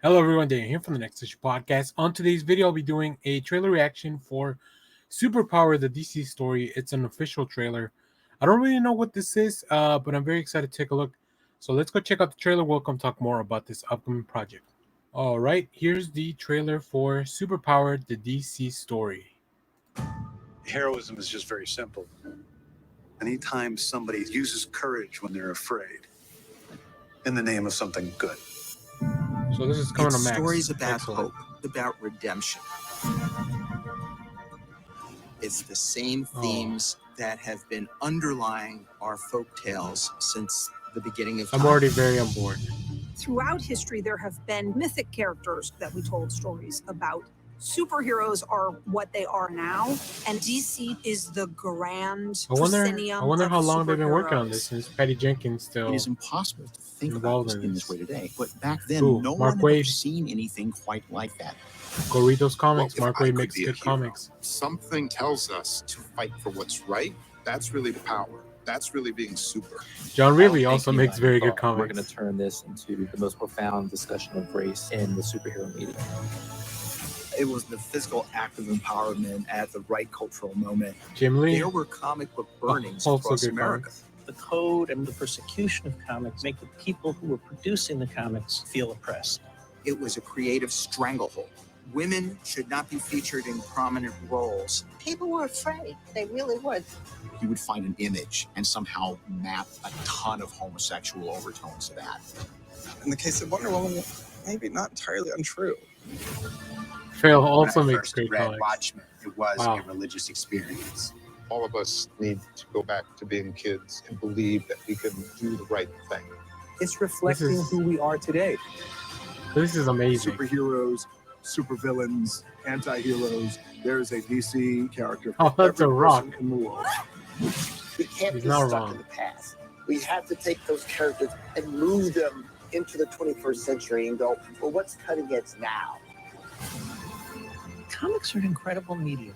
Hello everyone, Daniel here from the Next Issue Podcast. On today's video, I'll be doing a trailer reaction for Superpowered, the DC story. It's an official trailer. I don't really know what this is, but I'm very excited to take a look. So let's go check out the trailer. We'll come talk more about this upcoming project. All right, here's the trailer for Superpowered, the DC story. Heroism is just very simple. Anytime somebody uses courage when they're afraid, in the name of something good. So this is coming to It's Max. stories about Excellent. hope, about redemption. It's the same themes that have been underlying our folk tales since the beginning of time. I'm already very on board. Throughout history, there have been mythic characters that we told stories about. Superheroes are what they are now, and DC is the grand proscenium I wonder how of long they've been working on superheroes. this since Patty Jenkins still. It is impossible to think about involved this in in this. this way today. But back then, Ooh, no Mark one Waid. had ever seen anything quite like that. Go read those comics. Well, Mark if I Waid could makes be a good hero, comics. Something tells us to fight for what's right. That's really the power. That's really being super. John Reilly Thank also you, makes I very good thought We're going comics. to turn this into the most profound discussion of race in the superhero media. It was the physical act of empowerment at the right cultural moment. Jim Lee, There were comic book burnings also across good America. comics. The code and the persecution of comics make the people who were producing the comics feel oppressed. It was a creative stranglehold. Women should not be featured in prominent roles. People were afraid. They really would. You would find an image and somehow map a ton of homosexual overtones to that. In the case of Wonder Woman, maybe not entirely untrue. Phil also When I makes first great read comics. Watchmen, it was Wow. a religious experience. All of us need to go back to being kids and believe that we can do the right thing. It's reflecting is- who we are today. This is amazing. Superheroes, supervillains, anti-heroes. There's a DC character Oh, for that's a every rock. person in the world. We can't He's be not stuck wrong. in the past. We have to take those characters and move them into the 21st century and go, well, what's cutting edge now? Comics are an incredible medium.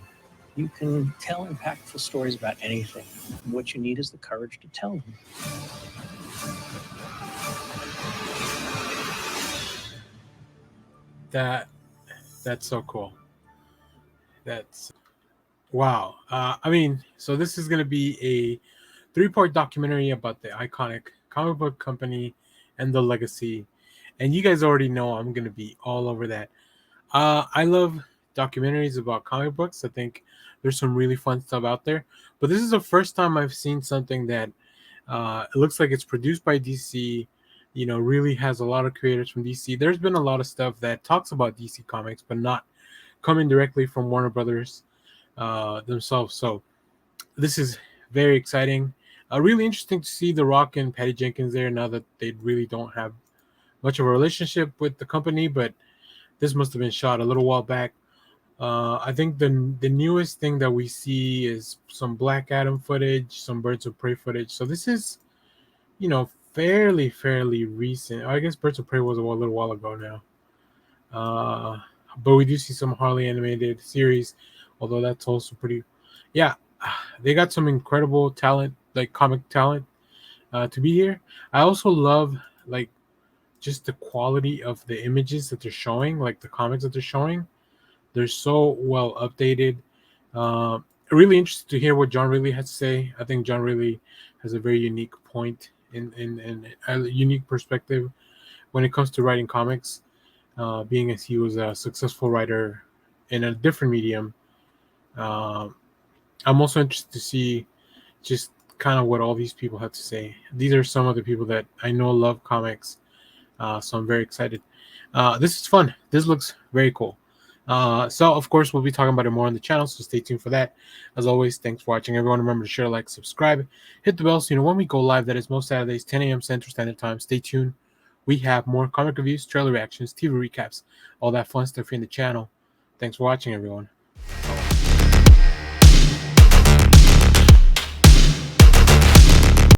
You can tell impactful stories about anything. What you need is the courage to tell them. That's so cool. That's wow. I mean, so this is going to be a 3-part documentary about the iconic comic book company and the legacy. And you guys already know I'm going to be all over that. I love documentaries about comic books. I think there's some really fun stuff out there. But this is the first time I've seen something that it looks like it's produced by DC, really has a lot of creators from DC. There's been a lot of stuff that talks about DC Comics, but not coming directly from Warner Brothers themselves. So this is very exciting. Really interesting to see The Rock and Patty Jenkins there now that they really don't have much of a relationship with the company, but this must have been shot a little while back. I think the newest thing that we see is some Black Adam footage, some Birds of Prey footage. So this is, fairly recent. I guess Birds of Prey was a little while ago now. But we do see some Harley animated series, although that's also pretty. Yeah, they got some incredible talent, like comic talent, to be here. I also love just the quality of the images that they're showing, like the comics that they're showing. They're so well updated. Really interested to hear what John Reilly has to say. I think John Reilly has a very unique point in a unique perspective when it comes to writing comics, being as he was a successful writer in a different medium. I'm also interested to see just kind of what all these people have to say. These are some of the people that I know love comics, so I'm very excited. This is fun. This looks very cool. So of course we'll be talking about it more on the channel, so stay tuned for that. As always, thanks for watching, everyone. Remember to share, like, subscribe, hit the bell so you know when we go live. That is most Saturdays, 10 a.m. Central Standard Time. Stay tuned. We have more comic reviews, trailer reactions, TV recaps, all that fun stuff here in the channel. Thanks for watching, everyone.